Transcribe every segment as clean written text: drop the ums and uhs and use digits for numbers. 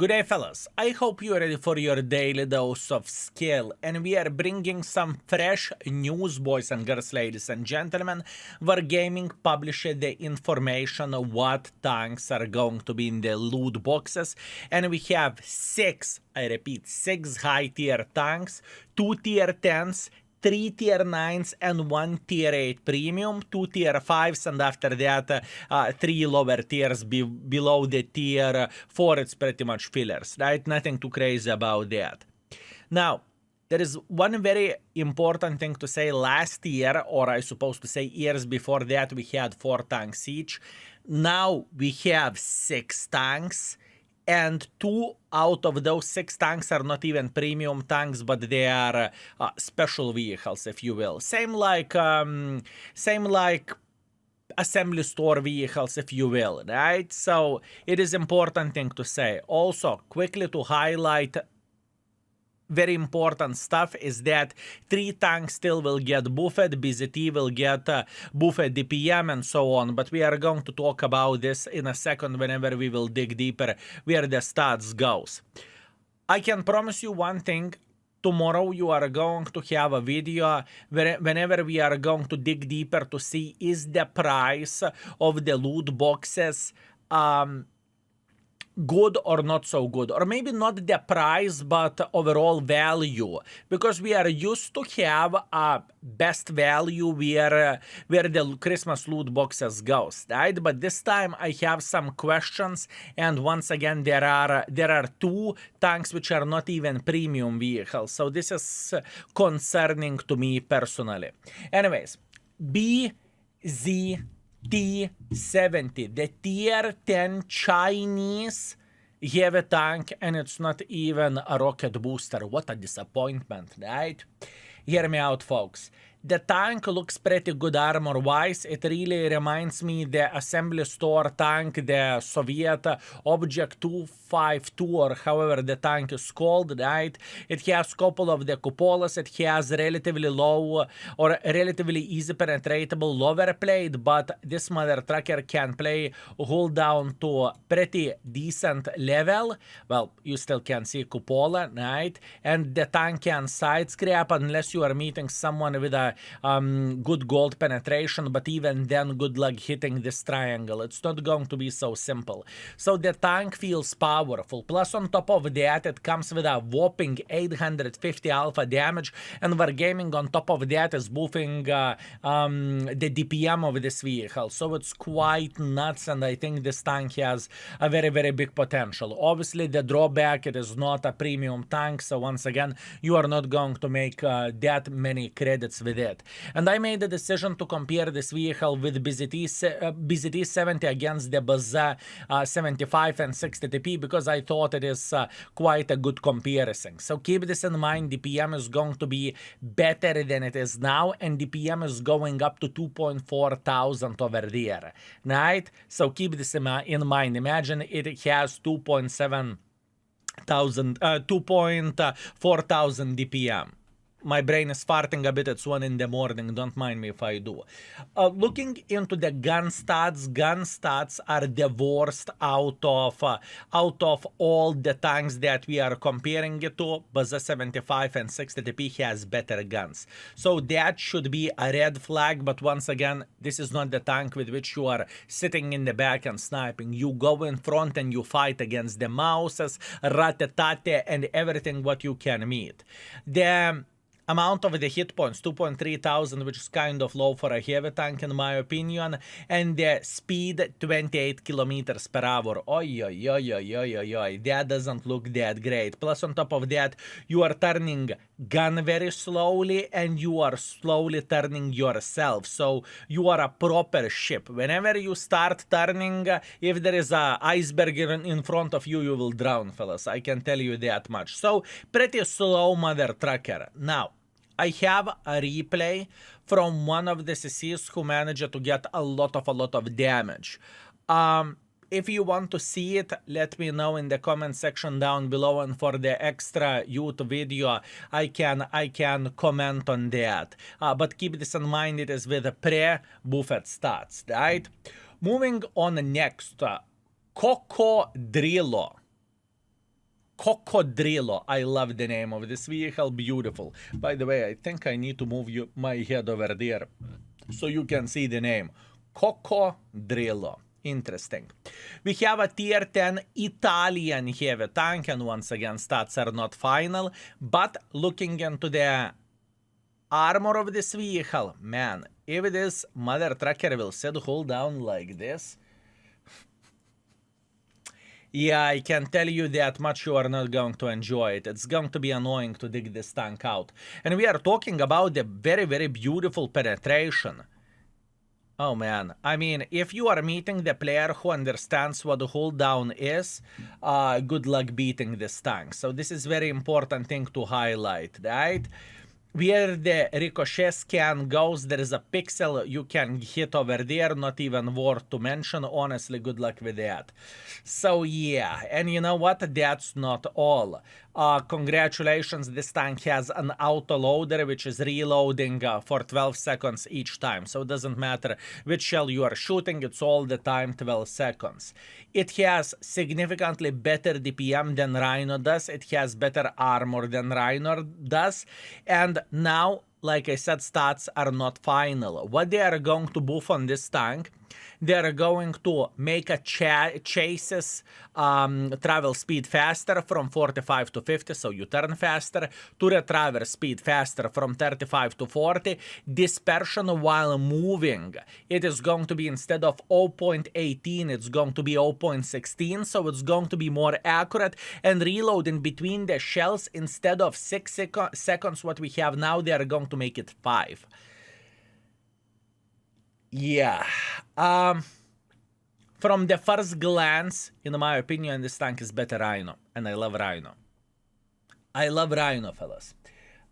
Good day, fellas. I hope you are ready for your daily dose of skill, and we are bringing some fresh news, boys and girls, ladies and gentlemen. Wargaming published the information of what tanks are going to be in the loot boxes, and we have I repeat, 6 high-tier tanks, 2 tier 10s, 3 tier 9s and 1 tier 8 premium, 2 tier 5s, and after that 3 lower tiers below the tier 4. It's pretty much fillers, right? Nothing too crazy about that. Now, there is one very important thing to say. Last year, or I suppose to say years before that, we had 4 tanks each. Now we have 6 tanks. And 2 out of those 6 tanks are not even premium tanks, but they are special vehicles, if you will. Same like assembly store vehicles, if you will, right? So it is important thing to say. Also, quickly to highlight very important stuff is that 3 tanks still will get buffed, BZT will get buffed DPM and so on, but we are going to talk about this in a second whenever we will dig deeper where the stats goes. I can promise you one thing. Tomorrow you are going to have a video whenever we are going to dig deeper to see is the price of the loot boxes good or not so good, or maybe not the price but overall value, because we are used to have a best value where the Christmas loot boxes goes, right? But this time I have some questions, and once again there are 2 tanks which are not even premium vehicles, so this is concerning to me personally. Anyways, T70, the tier 10 Chinese heavy tank, and it's not even a rocket booster. What a disappointment, right? Hear me out, folks. The tank looks pretty good armor-wise. It really reminds me the assembly store tank, the Soviet Object 252, or however the tank is called, right? It has couple of the cupolas. It has relatively low or relatively easy penetratable lower plate, but this mother trucker can play hold down to pretty decent level. Well, you still can see cupola, right? And the tank can side scrap unless you are meeting someone with a good gold penetration, but even then good luck hitting this triangle. It's not going to be so simple. So the tank feels powerful. Plus on top of that, it comes with a whopping 850 alpha damage, and Wargaming on top of that is buffing the DPM of this vehicle. So it's quite nuts, and I think this tank has a very, very big potential. Obviously the drawback, it is not a premium tank, so once again you are not going to make that many credits with it. And I made the decision to compare this vehicle with BZT 70 against the Baza 75 and 60 TP, because I thought it is quite a good comparison. So keep this in mind. DPM is going to be better than it is now, and DPM is going up to 2.4 thousand over there, right? So keep this in mind. Imagine it has 2.4 thousand DPM. My brain is farting a bit. It's 1 in the morning. Don't mind me if I do. Looking into the gun stats are the worst out of all the tanks that we are comparing it to. Baza 75 and 60 TP has better guns. So that should be a red flag. But once again, this is not the tank with which you are sitting in the back and sniping. You go in front and you fight against the mouses, rat-a-tat, and everything what you can meet. The amount of the hit points, 2.3 thousand, which is kind of low for a heavy tank in my opinion, and the speed, 28 kilometers per hour. That doesn't look that great. Plus on top of that, you are turning gun very slowly, and you are slowly turning yourself, so you are a proper ship. Whenever you start turning, if there is a iceberg in front of you, you will drown, fellas. I can tell you that much. So pretty slow mother trucker. Now, I have a replay from one of the CCs who managed to get a lot of damage. If you want to see it, let me know in the comment section down below, and for the extra YouTube video, I can comment on that. But keep this in mind, it is with pre-buffet stats, right? Moving on next, Coccodrillo. Coccodrillo. I love the name of this vehicle. Beautiful. By the way, I think I need to move my head over there so you can see the name. Coccodrillo. Interesting. We have a tier 10 Italian heavy tank, and once again, stats are not final. But looking into the armor of this vehicle, man, if this mother trucker will set hold down like this, yeah, I can tell you that much you are not going to enjoy it. It's going to be annoying to dig this tank out. And we are talking about the very, very beautiful penetration. Oh man, I mean, if you are meeting the player who understands what the hold down is, good luck beating this tank. So this is very important thing to highlight, right? Where the ricochet scan goes, there is a pixel you can hit over there, not even worth to mention. Honestly, good luck with that. So yeah, and you know what? That's not all. Congratulations, this tank has an auto-loader which is reloading for 12 seconds each time. So it doesn't matter which shell you are shooting, it's all the time 12 seconds. It has significantly better DPM than Rhino does. It has better armor than Rhino does. And now, like I said, stats are not final. What they are going to buff on this tank, they are going to make a chases travel speed faster from 45 to 50, so you turn faster, to retriever speed faster from 35 to 40, dispersion while moving, it is going to be instead of 0.18, it's going to be 0.16, so it's going to be more accurate, and reloading between the shells, instead of 6 seconds what we have now, they are going to make it 5. Yeah, from the first glance, in my opinion, this tank is better Rhino, and I love Rhino. I love Rhino, fellas.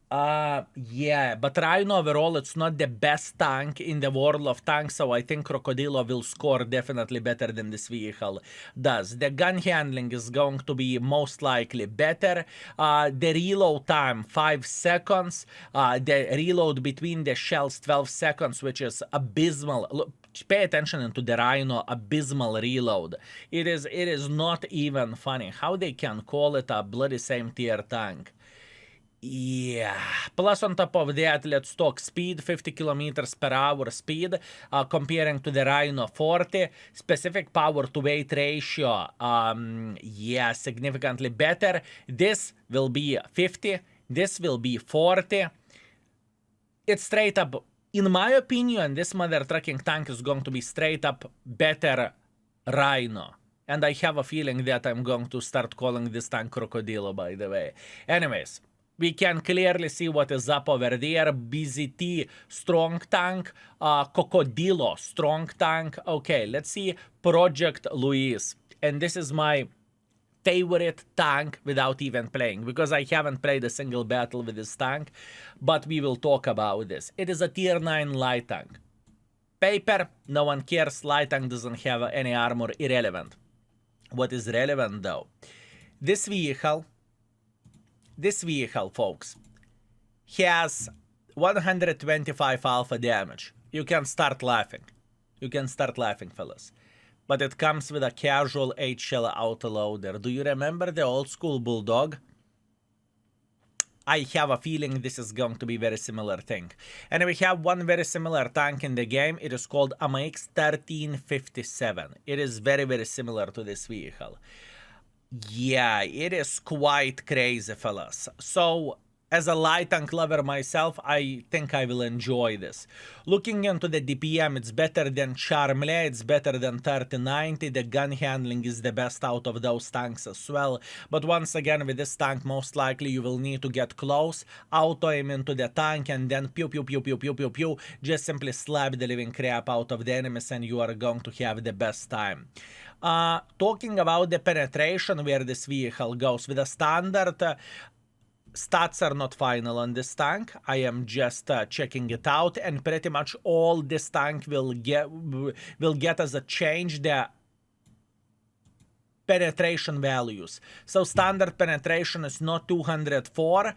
Yeah, but Rhino overall, it's not the best tank in the world of tanks, so I think Coccodrillo will score definitely better than this vehicle does. The gun handling is going to be most likely better. The reload time, 5 seconds. The reload between the shells, 12 seconds, which is abysmal. Look, pay attention to the Rhino abysmal reload. It is not even funny how they can call it a bloody same tier tank. Yeah, plus on top of that, let's talk speed, 50 kilometers per hour speed, comparing to the Rhino 40, specific power to weight ratio, yeah, significantly better. This will be 50, this will be 40. It's straight up, in my opinion, this mother trucking tank is going to be straight up better Rhino. And I have a feeling that I'm going to start calling this tank Coccodrillo, by the way. Anyways, we can clearly see what is up over there. BZT, strong tank. Coccodrillo, strong tank. Okay, let's see Project Louis. And this is my favorite tank without even playing, because I haven't played a single battle with this tank. But we will talk about this. It is a tier 9 light tank. Paper, no one cares. Light tank doesn't have any armor. Irrelevant. What is relevant, though? This vehicle, folks, has 125 alpha damage. You can start laughing. You can start laughing, fellas. But it comes with a casual 8-shell autoloader. Do you remember the old school Bulldog? I have a feeling this is going to be a very similar thing. And we have one very similar tank in the game. It is called AMX 1357. It is very, very similar to this vehicle. Yeah, it is quite crazy, fellas. So, as a light tank lover myself, I think I will enjoy this. Looking into the DPM, it's better than Charmley, it's better than 3090. The gun handling is the best out of those tanks as well. But once again, with this tank, most likely you will need to get close, auto aim into the tank, and then pew pew pew pew pew pew pew. Just simply slap the living crap out of the enemies, and you are going to have the best time. Talking about the penetration where this vehicle goes, with a standard, stats are not final on this tank. I am just checking it out, and pretty much all this tank will get as a change. The penetration values. So standard penetration is not 204,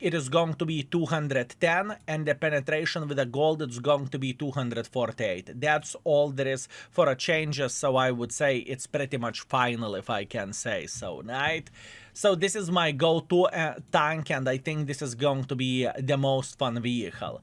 it is going to be 210, and the penetration with the gold is going to be 248. That's all there is for a changes, so I would say it's pretty much final, if I can say so, right? So this is my go-to tank, and I think this is going to be the most fun vehicle.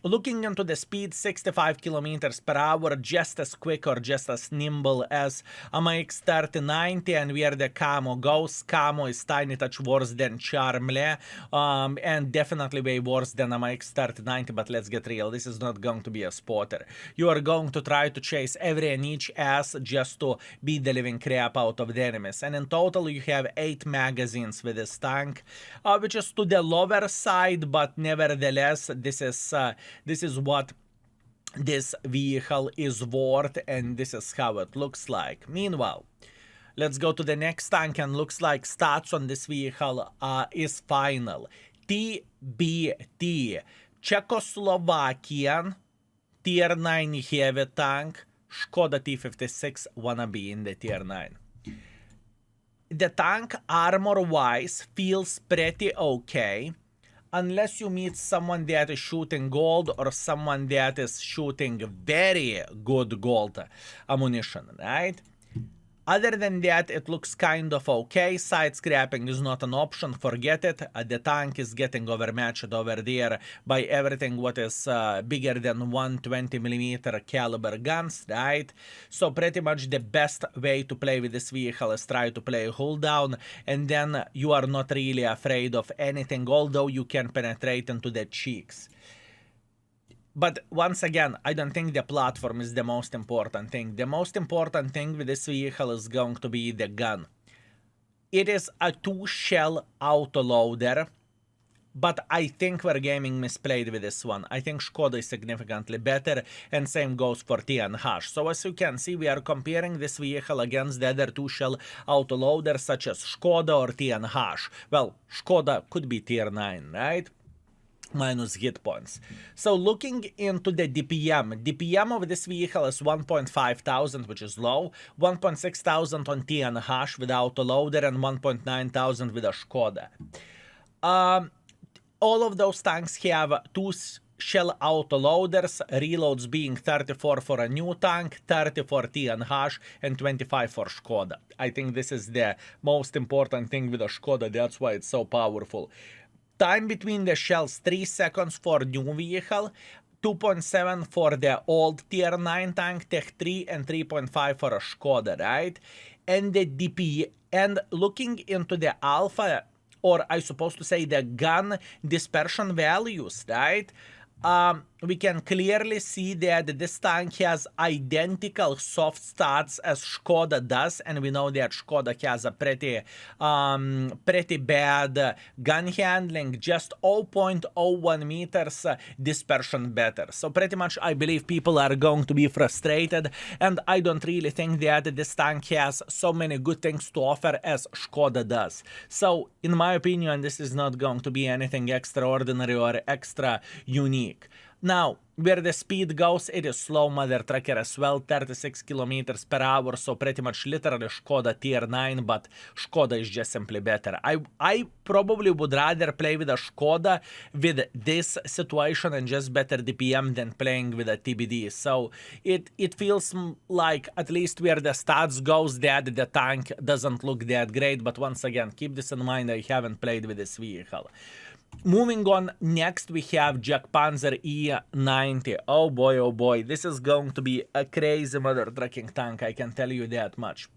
Looking into the speed, 65 kilometers per hour, just as quick or just as nimble as MX-3090, and where the camo goes, camo is tiny touch worse than Charmle, and definitely way worse than MX-3090, but let's get real, this is not going to be a spotter. You are going to try to chase every and each ass just to beat the living crap out of the enemies, and in total you have 8 magazines with this tank, which is to the lower side, but nevertheless this is what this vehicle is worth, and this is how it looks like. Meanwhile, let's go to the next tank, and looks like stats on this vehicle is final. TBT, Czechoslovakian tier 9 heavy tank, Skoda T56 wanna be in the tier 9. The tank armor-wise feels pretty okay, unless you meet someone that is shooting gold or someone that is shooting very good gold ammunition, right? Other than that, it looks kind of okay. Side scrapping is not an option, forget it. The tank is getting overmatched over there by everything what is bigger than 120mm caliber guns, right? So pretty much the best way to play with this vehicle is try to play hull down, and then you are not really afraid of anything, although you can penetrate into the cheeks. But once again, I don't think the platform is the most important thing. The most important thing with this vehicle is going to be the gun. It is a 2-shell autoloader, but I think Wargaming misplayed with this one. I think Skoda is significantly better, and same goes for TNH. So as you can see, we are comparing this vehicle against the other 2-shell autoloaders such as Skoda or TNH. Well, Skoda could be tier 9, right? Minus hit points. So looking into the DPM of this vehicle is 1,500, which is low, 1,600 on TNH with autoloader, and 1,900 with a Skoda. All of those tanks have 2-shell autoloaders, reloads being 34 for a new tank, 30 for TNH, and 25 for Skoda. I think this is the most important thing with a Skoda, that's why it's so powerful. Time between the shells, 3 seconds for new vehicle, 2.7 for the old tier 9 tank, Tech 3, and 3.5 for a Skoda, right? And the DP, and looking into the alpha, or I supposed to say the gun dispersion values, right? We can clearly see that this tank has identical soft stats as Skoda does, and we know that Skoda has a pretty bad gun handling, just 0.01 meters dispersion better. So pretty much I believe people are going to be frustrated, and I don't really think that this tank has so many good things to offer as Skoda does. So in my opinion, this is not going to be anything extraordinary or extra unique. Now, where the speed goes, it is slow mother trucker as well, 36 kilometers per hour, so pretty much literally Skoda tier 9, but Skoda is just simply better. I probably would rather play with a Skoda with this situation and just better DPM than playing with a TBD. So it feels like, at least where the stats goes, that the tank doesn't look that great, but once again, keep this in mind, I haven't played with this vehicle. Moving on, next we have Jagdpanzer E90. Oh boy, this is going to be a crazy mother trucking tank, I can tell you that much.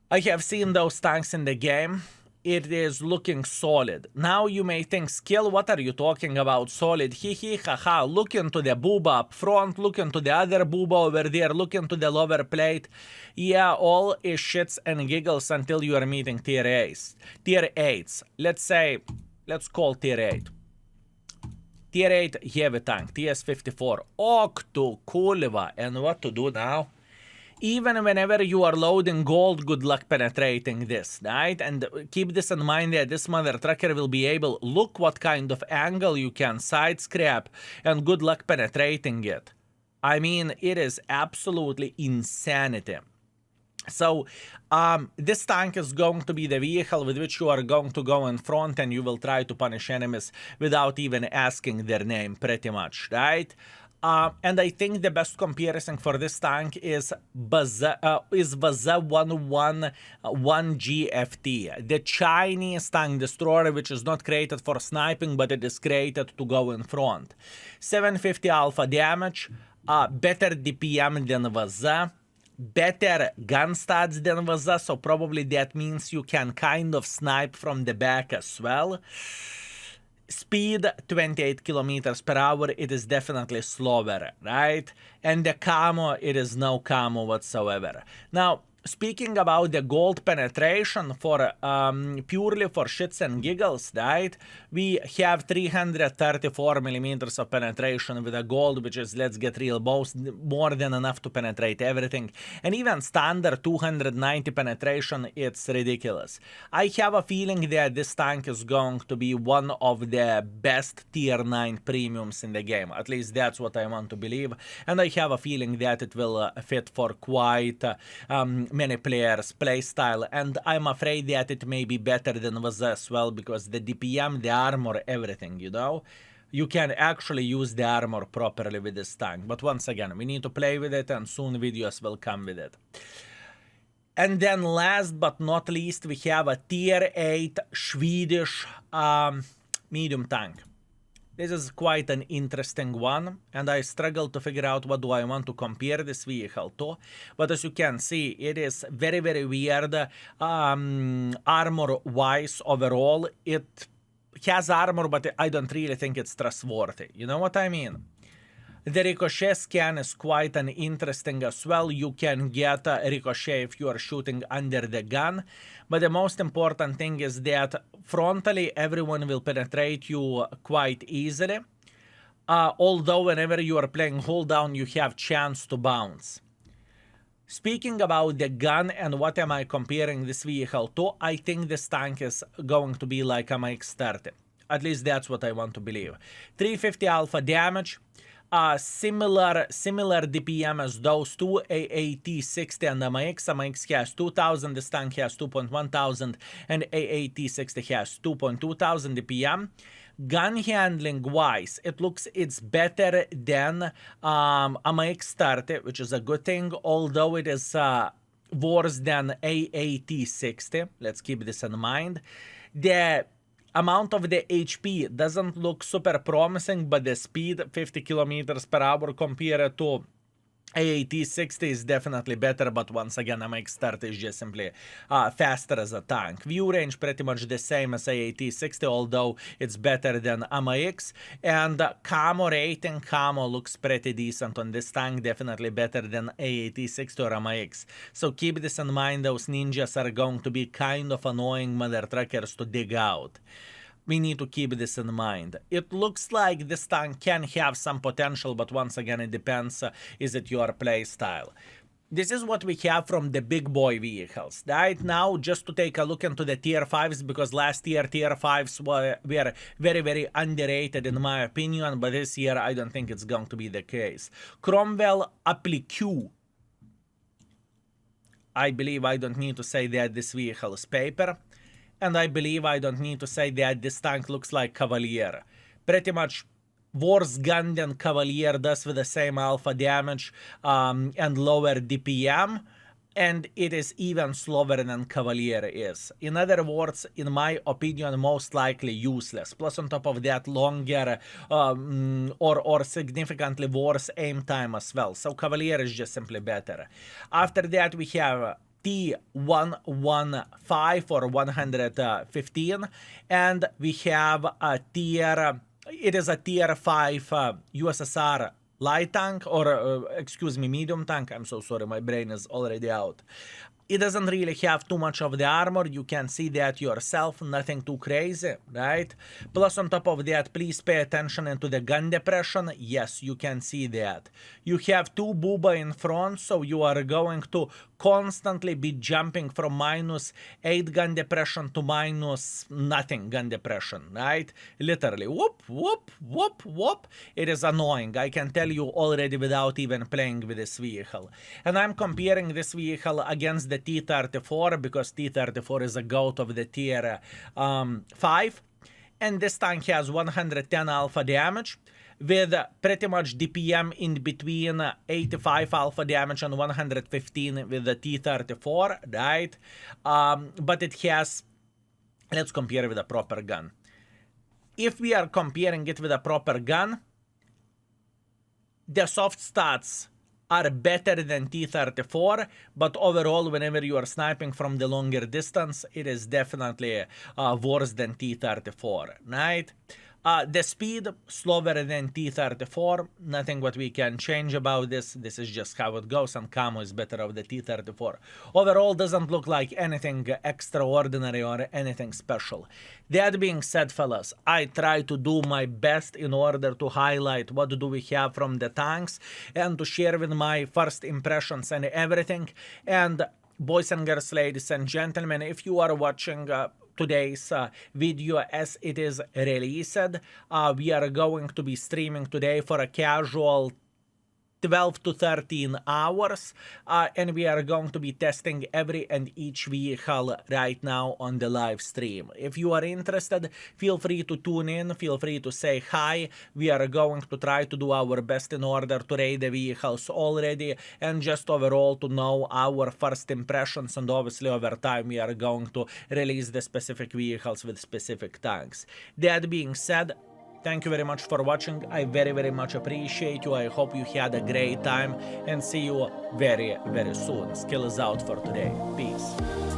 I have seen those tanks in the game. It is looking solid. Now you may think, skill, what are you talking about? Solid, hee haha. Look into the booba up front, look into the other booba over there, look into the lower plate. Yeah, all is shits and giggles until you are meeting tier 8s. Let's call tier 8. Tier 8 heavy tank, TS-54. Octo Kulva. And what to do now? Even whenever you are loading gold, good luck penetrating this, right? And keep this in mind that this mother trucker will be able, look what kind of angle you can side scrap, and good luck penetrating it. I mean, it is absolutely insanity. So this tank is going to be the vehicle with which you are going to go in front, and you will try to punish enemies without even asking their name, pretty much, right? And I think the best comparison for this tank is Vaza 111 GFT, the Chinese tank destroyer, which is not created for sniping, but it is created to go in front. 750 alpha damage, better DPM than Vaza, better gun stats than Vaza, so probably that means you can kind of snipe from the back as well. Speed 28 kilometers per hour, it is definitely slower, right? And the camo, it is no camo whatsoever. Now, speaking about the gold penetration for purely for shits and giggles, right? We have 334 millimeters of penetration with a gold, which is, let's get real, more than enough to penetrate everything. And even standard 290 penetration, it's ridiculous. I have a feeling that this tank is going to be one of the best tier 9 premiums in the game. At least that's what I want to believe. And I have a feeling that it will fit for quite many players' playstyle, and I'm afraid that it may be better than Vaza as well, because the DPM, the armor, everything, you know? You can actually use the armor properly with this tank, but once again, we need to play with it, and soon videos will come with it. And then last but not least, we have a tier 8 Swedish medium tank. This is quite an interesting one, and I struggle to figure out what do I want to compare this vehicle to. But as you can see, it is very, very weird armor-wise overall. It has armor, but I don't really think it's trustworthy. You know what I mean? The ricochet scan is quite an interesting as well. You can get a ricochet if you are shooting under the gun. But the most important thing is that frontally, everyone will penetrate you quite easily. Although whenever you are playing hold down, you have chance to bounce. Speaking about the gun and what am I comparing this vehicle to, I think this tank is going to be like a MX-30. At least that's what I want to believe. 350 alpha damage. Similar DPM as those two, AAT60 and MX. MX has 2000, this tank has 2.1000, and AAT60 has 2.2000 DPM. Gun handling wise, it's better than MX-30, which is a good thing, although it is worse than AAT60. Let's keep this in mind. The amount of the HP doesn't look super promising, but the speed, 50 kilometers per hour compared to AAT60 is definitely better, but once again, MX-30 is just simply faster as a tank. View range pretty much the same as AAT60, although it's better than MX. And camo rating, camo looks pretty decent on this tank, definitely better than AAT60 or MX. So keep this in mind, those ninjas are going to be kind of annoying mother truckers to dig out. We need to keep this in mind. It looks like this tank can have some potential, but once again, it depends, is it your play style. This is what we have from the big boy vehicles. Right now, just to take a look into the tier 5s, because last year tier 5s were very, very underrated in my opinion, but this year I don't think it's going to be the case. Cromwell Applique. I believe I don't need to say that this vehicle is paper. And I believe I don't need to say that this tank looks like Cavalier. Pretty much worse gun than Cavalier does with the same alpha damage and lower DPM. And it is even slower than Cavalier is. In other words, in my opinion, most likely useless. Plus on top of that, longer or significantly worse aim time as well. So Cavalier is just simply better. After that, we have T115 or 115, and we have a tier, it is a tier 5 USSR light tank, or excuse me, medium tank. I'm so sorry, my brain is already out. It doesn't really have too much of the armor. You can see that yourself, nothing too crazy, right? Plus on top of that, please pay attention into the gun depression. Yes, you can see that. You have 2 booba in front, so you are going to constantly be jumping from -8 gun depression to nothing gun depression, right? Literally, whoop, whoop, whoop, whoop. It is annoying, I can tell you already without even playing with this vehicle. And I'm comparing this vehicle against the the T-34 because T-34 is a GOAT of the tier 5. And this tank has 110 alpha damage with pretty much DPM in between 85 alpha damage and 115 with the T-34, right? But it has, let's compare it with a proper gun. If we are comparing it with a proper gun, the soft stats are better than T-34, but overall, whenever you are sniping from the longer distance, it is definitely worse than T-34, right? The speed, slower than T-34, nothing what we can change about this. This is just how it goes, and camo is better of the T-34. Overall, doesn't look like anything extraordinary or anything special. That being said, fellas, I try to do my best in order to highlight what do we have from the tanks and to share with my first impressions and everything. And boys and girls, ladies and gentlemen, if you are watching today's video as it is released, we are going to be streaming today for a casual 12 to 13 hours, and we are going to be testing every and each vehicle right now on the live stream. If you are interested, feel free to tune in, feel free to say hi. We are going to try to do our best in order to rate the vehicles already, and just overall to know our first impressions, and obviously over time we are going to release the specific vehicles with specific tanks. That being said, thank you very much for watching. I very much appreciate you. I hope you had a great time and see you very soon. Skill is out for today. Peace.